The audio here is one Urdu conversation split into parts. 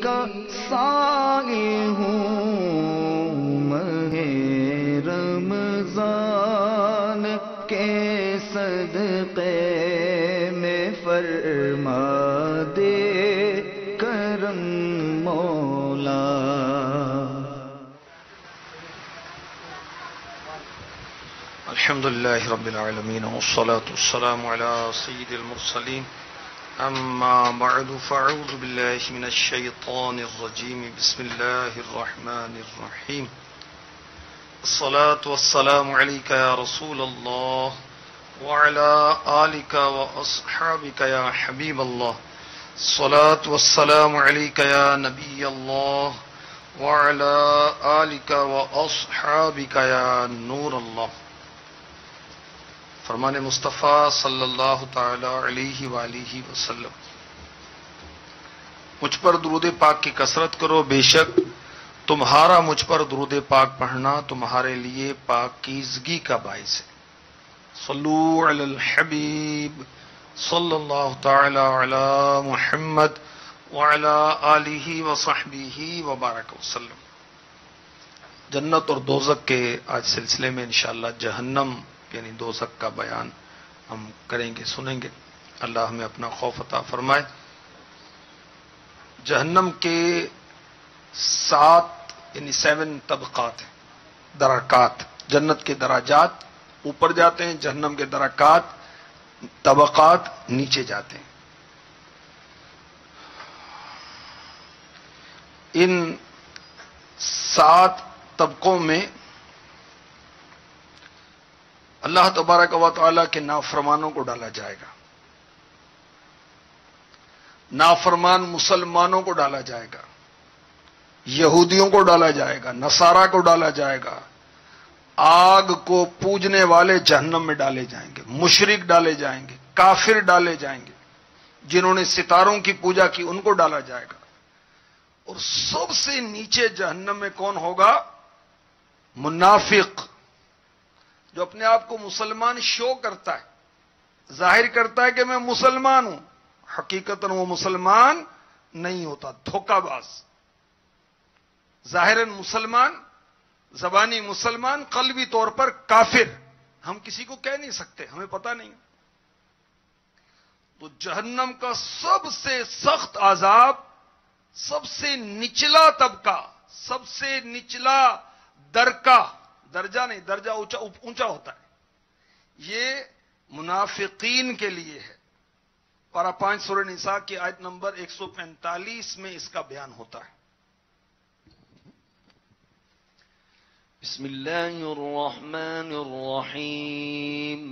کا سائل ہوں ماہ رمضان کے صدقے میں فرما دے کرم مولا۔ الحمد للہ رب العالمین والصلاة والسلام على سید المرسلین اما بعد فاعوذ باللہ من الشیطان الرجیم بسم اللہ الرحمن الرحیم الصلاة والسلام علیک یا رسول اللہ وعلى آلک واصحابک یا حبیب اللہ الصلاة والسلام علیک یا نبی اللہ وعلى آلک واصحابک یا نور اللہ۔ فرمان مصطفیٰ صلی اللہ تعالی علیہ وآلہ وسلم، مجھ پر درود پاک کی کثرت کرو، بے شک تمہارا مجھ پر درود پاک پڑھنا تمہارے لیے پاکیزگی کا باعث ہے۔ صلو علی الحبیب صلی اللہ تعالی علی محمد وعلی آلہ وصحبہ وبارک وسلم۔ جنت اور دوزخ کے آج سلسلے میں انشاءاللہ جہنم یعنی دوزخ کا بیان ہم کریں گے، سنیں گے۔ اللہ ہمیں اپنا خوف عطا فرمائے۔ جہنم کے 7 یعنی 7 طبقات ہیں، درکات۔ جنت کے درجات اوپر جاتے ہیں، جہنم کے درکات طبقات نیچے جاتے ہیں۔ ان 7 طبقوں میں اللہ تبارک و تعالیٰ کے نافرمانوں کو ڈالا جائے گا، نافرمان مسلمانوں کو ڈالا جائے گا، یہودیوں کو ڈالا جائے گا، نصارہ کو ڈالا جائے گا، آگ کو پوجنے والے جہنم میں ڈالے جائیں گے، مشرک ڈالے جائیں گے، کافر ڈالے جائیں گے، جنہوں نے ستاروں کی پوجا کی ان کو ڈالا جائے گا۔ اور سب سے نیچے جہنم میں کون ہوگا؟ منافق، جو اپنے آپ کو مسلمان شو کرتا ہے، ظاہر کرتا ہے کہ میں مسلمان ہوں، حقیقتاً وہ مسلمان نہیں ہوتا، دھوکہ باز۔ ظاہراً مسلمان، زبانی مسلمان، قلبی طور پر کافر۔ ہم کسی کو کہہ نہیں سکتے، ہمیں پتہ نہیں۔ تو جہنم کا سب سے سخت عذاب، سب سے نچلا طبقہ، سب سے نچلا درجہ نہیں، درجہ اونچا ہوتا ہے، یہ منافقین کے لیے ہے۔ پارہ 5 سورہ نساء کی آیت نمبر 145 میں اس کا بیان ہوتا ہے۔ بسم اللہ الرحمن الرحیم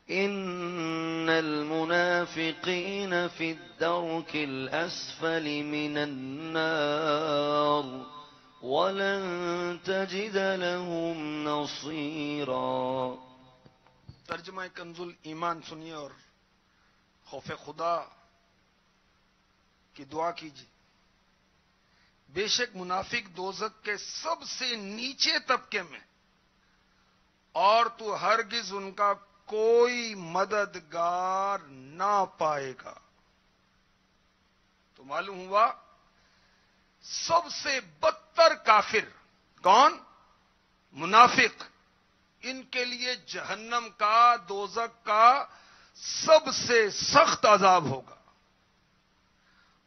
ان المنافقین فی الدرک الاسفل من النار وَلَن تَجِدَ لَهُمْ نَصِيرًا۔ ترجمہ کنز ایمان سنیے اور خوف خدا کی دعا کیجیے۔ بے شک منافق دوزخ کے سب سے نیچے طبقے میں، اور تو ہرگز ان کا کوئی مددگار نہ پائے گا۔ تو معلوم ہوا سب سے بدتر کافر کون؟ منافق۔ ان کے لیے جہنم کا، دوزخ کا سب سے سخت عذاب ہوگا۔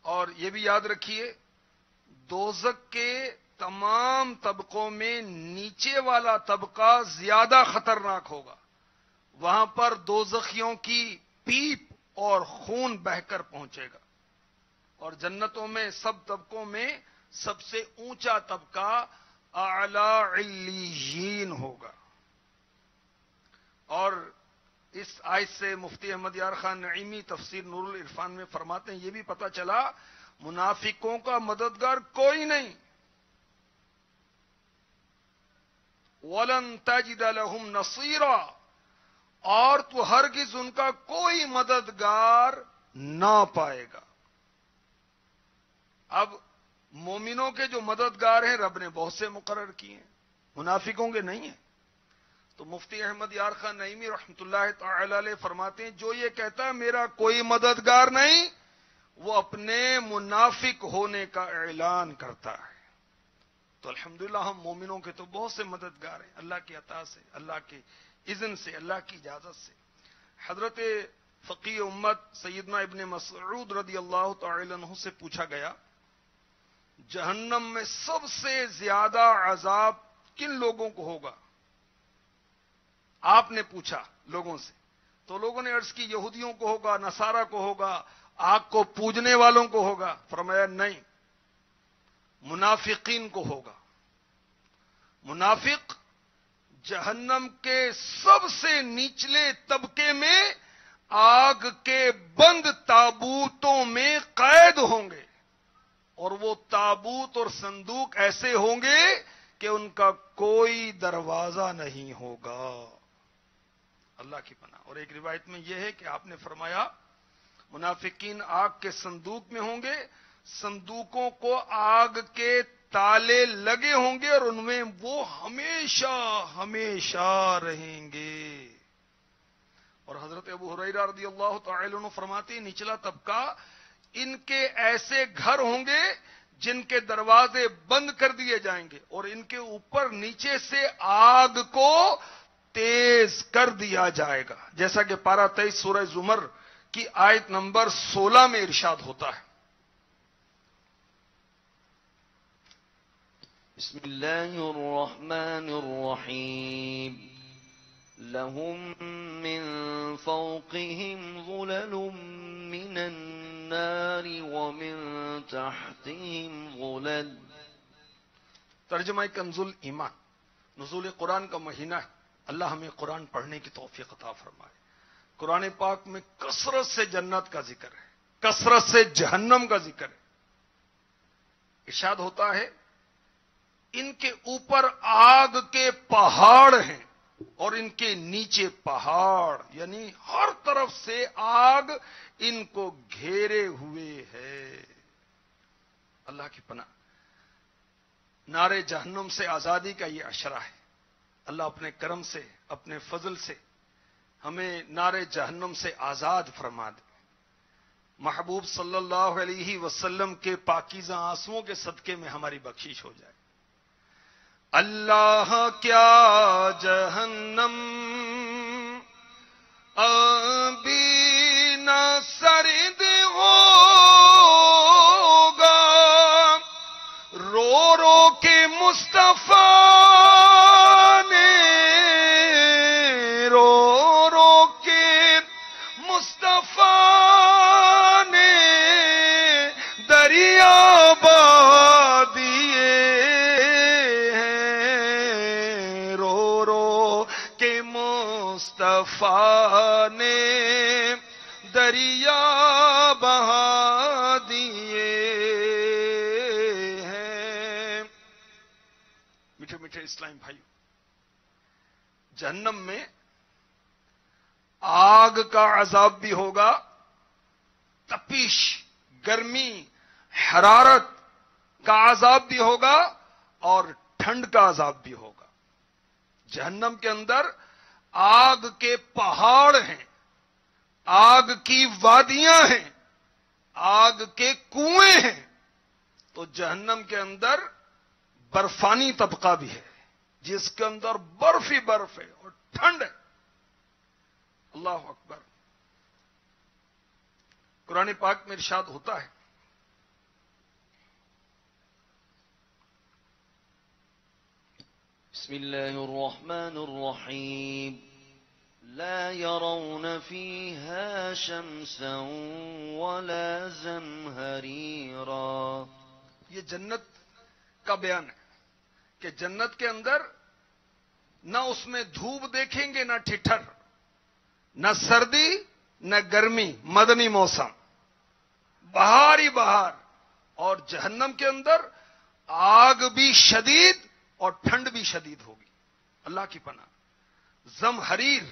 اور یہ بھی یاد رکھیے، دوزخ کے تمام طبقوں میں نیچے والا طبقہ زیادہ خطرناک ہوگا۔ وہاں پر دوزخیوں کی پیپ اور خون بہہ کر پہنچے گا۔ اور جنتوں میں سب طبقوں میں سب سے اونچا طبقہ اعلی علیین ہوگا۔ اور اس آیت سے مفتی احمد یار خان نعیمی تفسیر نور العرفان میں فرماتے ہیں، یہ بھی پتہ چلا منافقوں کا مددگار کوئی نہیں۔ وَلَن تَجِدَ لَهُمْ نَصِيرًا، اور تو ہرگز ان کا کوئی مددگار نہ پائے گا۔ اب مومنوں کے جو مددگار ہیں رب نے بہت سے مقرر کیے ہیں، منافقوں کے نہیں ہیں۔ تو مفتی احمد یار خان نعیمی رحمۃ اللہ تعالی علیہ فرماتے ہیں، جو یہ کہتا ہے میرا کوئی مددگار نہیں، وہ اپنے منافق ہونے کا اعلان کرتا ہے. تو الحمدللہ ہم مومنوں کے تو بہت سے مددگار ہیں اللہ کی عطا سے، اللہ کے اذن سے، اللہ کی اجازت سے. حضرت فقی امت سیدنا ابن مسعود رضی اللہ تعالی عنہ سے پوچھا گیا جہنم میں سب سے زیادہ عذاب کن لوگوں کو ہوگا؟ آپ نے پوچھا لوگوں سے تو لوگوں نے عرض کی یہودیوں کو ہوگا، نصارہ کو ہوگا، آگ کو پوجنے والوں کو ہوگا. فرمایا نہیں، منافقین کو ہوگا. منافق جہنم کے سب سے نچلے طبقے میں آگ کے بند تابوتوں میں قید ہوں گے، اور وہ تابوت اور صندوق ایسے ہوں گے کہ ان کا کوئی دروازہ نہیں ہوگا. اللہ کی پناہ. اور ایک روایت میں یہ ہے کہ آپ نے فرمایا منافقین آگ کے صندوق میں ہوں گے، صندوقوں کو آگ کے تالے لگے ہوں گے اور ان میں وہ ہمیشہ ہمیشہ رہیں گے. اور حضرت ابو ہریرہ رضی اللہ تعالی عنہ فرماتے ہیں نچلا طبقہ ان کے ایسے گھر ہوں گے جن کے دروازے بند کر دیے جائیں گے اور ان کے اوپر نیچے سے آگ کو تیز کر دیا جائے گا، جیسا کہ پارہ 23 سورہ زمر کی آیت نمبر 16 میں ارشاد ہوتا ہے. بسم اللہ الرحمن الرحیم. لهم من فوقهم ظلل من النار ومن تحتهم ظلل. ترجمہ کنز الایمان. نزول قرآن کا مہینہ ہے، اللہ ہمیں قرآن پڑھنے کی توفیق عطا فرمائے. قرآن پاک میں کثرت سے جنت کا ذکر ہے، کثرت سے جہنم کا ذکر ہے. ارشاد ہوتا ہے ان کے اوپر آگ کے پہاڑ ہیں اور ان کے نیچے پہاڑ، یعنی ہر طرف سے آگ ان کو گھیرے ہوئے ہے. اللہ کی پناہ. نارے جہنم سے آزادی کا یہ اشرہ ہے. اللہ اپنے کرم سے، اپنے فضل سے ہمیں نارے جہنم سے آزاد فرما دے. محبوب صلی اللہ علیہ وسلم کے پاکیزہ آنسوؤں کے صدقے میں ہماری بخشش ہو جائے. اللہ کیا جہنم ابھی نہ سرد ہوگا، رو رو کے مصطفیٰ نے، رو رو کے مصطفیٰ نے دریا بہا دیے ہیں، رو رو کے مصطفیٰ نے دریا بہا دیے ہیں. میٹھے میٹھے اسلام بھائیو، جہنم میں آگ کا عذاب بھی ہوگا، تپش، گرمی، حرارت کا عذاب بھی ہوگا اور ٹھنڈ کا عذاب بھی ہوگا. جہنم کے اندر آگ کے پہاڑ ہیں، آگ کی وادیاں ہیں، آگ کے کنویں ہیں. تو جہنم کے اندر برفانی طبقہ بھی ہے جس کے اندر برف ہی برف ہے اور ٹھنڈ ہے. اللہ اکبر. قرآن پاک میں ارشاد ہوتا ہے بسم اللہ الرحمن الرحیم. لا يرون فيها شمسا ولا زمهريرا. یہ جنت کا بیان ہے کہ جنت کے اندر نہ اس میں دھوپ دیکھیں گے، نہ ٹھٹھر، نہ سردی نہ گرمی، مدنی موسم، بہار ہی بہار. اور جہنم کے اندر آگ بھی شدید اور ٹھنڈ بھی شدید ہوگی. اللہ کی پناہ. زمہریر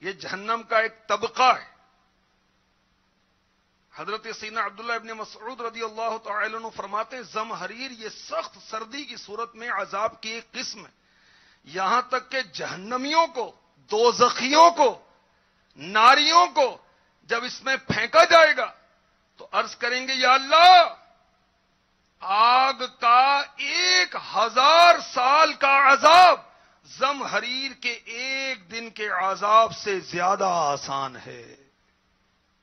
یہ جہنم کا ایک طبقہ ہے. حضرت سیدنا عبداللہ ابن مسعود رضی اللہ تعالی عنہ فرماتے ہیں زمہریر یہ سخت سردی کی صورت میں عذاب کی ایک قسم ہے. یہاں تک کہ جہنمیوں کو، دوزخیوں کو، ناریوں کو جب اس میں پھینکا جائے گا تو عرض کریں گے یا اللہ آگ کا 1000 سال کا عذاب زمہریر کے ایک دن کے عذاب سے زیادہ آسان ہے.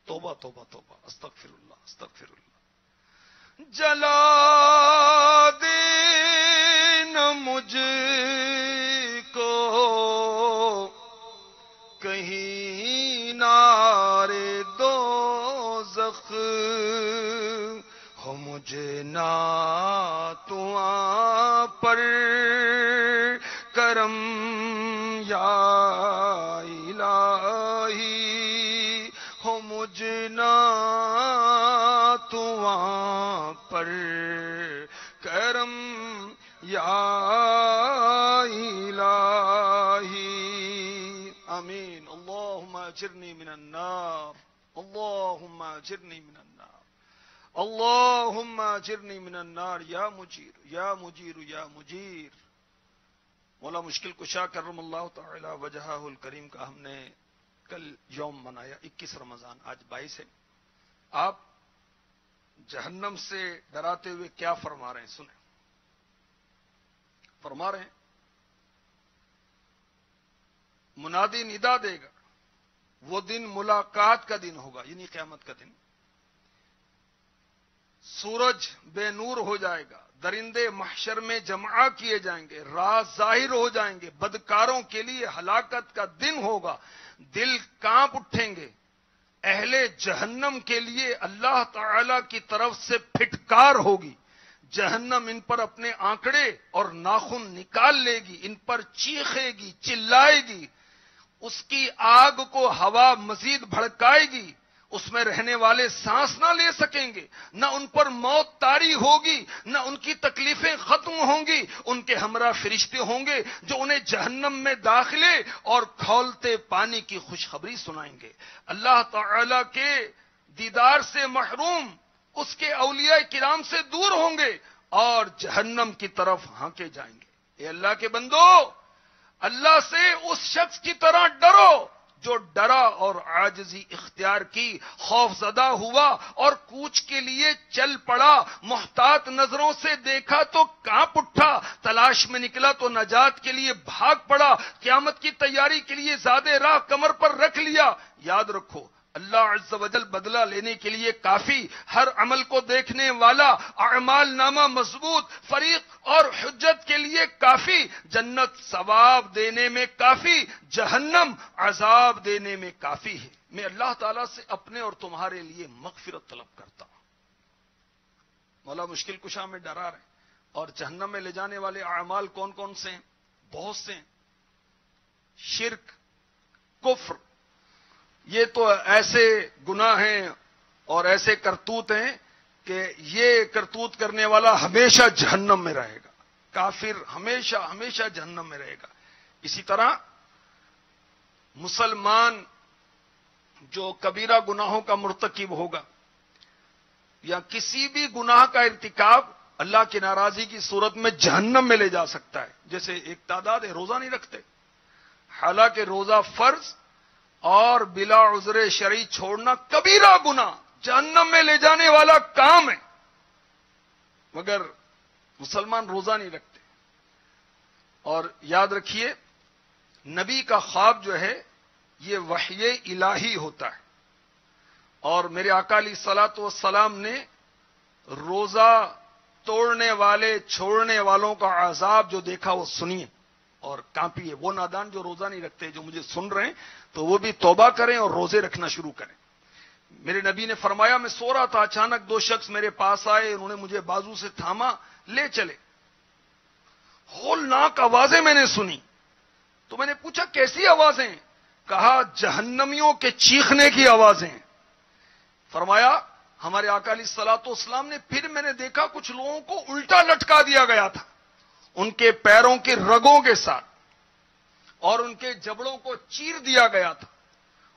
توبہ توبہ توبہ، استغفر اللہ استغفر اللہ. جلا دینا مجھ کو کہیں نارے دوزخ ہو، مجھے نہ تو پر کرم یا الہی ہو، مجھے نہ تو پر کرم یا الہی. آمین. اللہم اجرنی من النار، اللہم اجرنی من النار، اللہم اجرنی من النار یا مجیر یا مجیر یا مجیر. مولا مشکل کشا کرم اللہ تعالی وجہہ الکریم کا ہم نے کل یوم منایا 21 رمضان، آج 22 ہے. آپ جہنم سے ڈراتے ہوئے کیا فرما رہے ہیں سنیں. فرما رہے ہیں منادی ندا دے گا، وہ دن ملاقات کا دن ہوگا، یعنی قیامت کا دن. سورج بے نور ہو جائے گا، درندے محشر میں جمع کیے جائیں گے، راز ظاہر ہو جائیں گے. بدکاروں کے لیے ہلاکت کا دن ہوگا، دل کانپ اٹھیں گے. اہل جہنم کے لیے اللہ تعالی کی طرف سے پھٹکار ہوگی. جہنم ان پر اپنے آنکڑے اور ناخن نکال لے گی، ان پر چیخے گی، چلائے گی. اس کی آگ کو ہوا مزید بھڑکائے گی، اس میں رہنے والے سانس نہ لے سکیں گے، نہ ان پر موت طاری ہوگی، نہ ان کی تکلیفیں ختم ہوں گی. ان کے ہمراہ فرشتے ہوں گے جو انہیں جہنم میں داخلے اور کھولتے پانی کی خوشخبری سنائیں گے. اللہ تعالی کے دیدار سے محروم اس کے اولیاء کرام سے دور ہوں گے اور جہنم کی طرف ہانکے جائیں گے. اے اللہ کے بندو، اللہ سے اس شخص کی طرح ڈرو جو ڈرا اور عاجزی اختیار کی، خوف زدہ ہوا اور کوچ کے لیے چل پڑا. محتاط نظروں سے دیکھا تو کانپ اٹھا، تلاش میں نکلا تو نجات کے لیے بھاگ پڑا. قیامت کی تیاری کے لیے زیادہ راہ کمر پر رکھ لیا. یاد رکھو اللہ عز و جل بدلہ لینے کے لیے کافی، ہر عمل کو دیکھنے والا، اعمال نامہ مضبوط، فریق اور حجت کے لیے کافی. جنت ثواب دینے میں کافی، جہنم عذاب دینے میں کافی ہے. میں اللہ تعالیٰ سے اپنے اور تمہارے لیے مغفرت طلب کرتا ہوں. مولا مشکل کشا میں ڈرا رہے ہیں. اور جہنم میں لے جانے والے اعمال کون کون سے ہیں؟ بہت سے ہیں. شرک، کفر، یہ تو ایسے گناہ ہیں اور ایسے کرتوت ہیں کہ یہ کرتوت کرنے والا ہمیشہ جہنم میں رہے گا. کافر ہمیشہ ہمیشہ جہنم میں رہے گا. اسی طرح مسلمان جو کبیرہ گناہوں کا مرتکب ہوگا یا کسی بھی گناہ کا ارتکاب اللہ کی ناراضی کی صورت میں جہنم میں لے جا سکتا ہے. جیسے ایک تعداد ہے روزہ نہیں رکھتے، حالانکہ روزہ فرض اور بلا عذر شرعی چھوڑنا کبیرہ گناہ، جہنم میں لے جانے والا کام ہے، مگر مسلمان روزہ نہیں رکھتے. اور یاد رکھیے نبی کا خواب جو ہے یہ وحی الہی ہوتا ہے. اور میرے آقا علیہ الصلوۃ والسلام نے روزہ توڑنے والے چھوڑنے والوں کا عذاب جو دیکھا وہ سنیے اور کانپیے. وہ نادان جو روزہ نہیں رکھتے جو مجھے سن رہے ہیں تو وہ بھی توبہ کریں اور روزے رکھنا شروع کریں. میرے نبی نے فرمایا میں سو رہا تھا، اچانک دو شخص میرے پاس آئے، انہوں نے مجھے بازو سے تھاما، لے چلے. ہولناک آوازیں میں نے سنی تو میں نے پوچھا کیسی آوازیں؟ کہا جہنمیوں کے چیخنے کی آوازیں. فرمایا ہمارے آقا علیہ الصلوۃ والسلام نے پھر میں نے دیکھا کچھ لوگوں کو الٹا لٹکا دیا گیا تھا، ان کے پیروں کے رگوں کے ساتھ، اور ان کے جبڑوں کو چیر دیا گیا تھا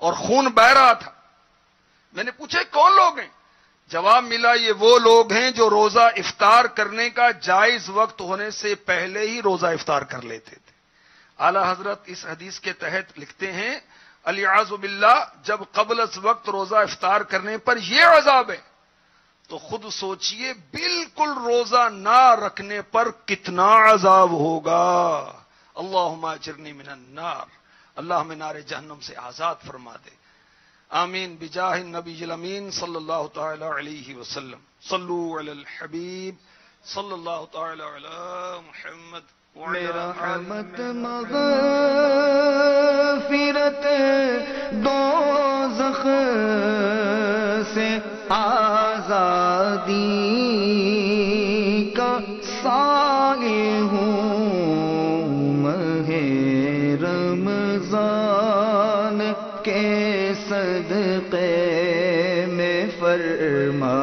اور خون بہ رہا تھا. میں نے پوچھا کون لوگ ہیں؟ جواب ملا یہ وہ لوگ ہیں جو روزہ افطار کرنے کا جائز وقت ہونے سے پہلے ہی روزہ افطار کر لیتے تھے. اعلی حضرت اس حدیث کے تحت لکھتے ہیں الیعاذ باللہ جب قبل از وقت روزہ افطار کرنے پر یہ عذاب ہے تو خود سوچئے بالکل روزہ نہ رکھنے پر کتنا عذاب ہوگا. اللہم اجرنی من النار، اللہ ہمیں نار جہنم سے آزاد فرما دے. آمین بجاہ النبی الامین صلی اللہ تعالی علیہ وسلم. صلو علی الحبیب صلی اللہ تعالی علی محمد رحمت مغفرت دوزخ سے آزادی کا سائل ہوں، ماہ رمضان کے صدقے میں فرما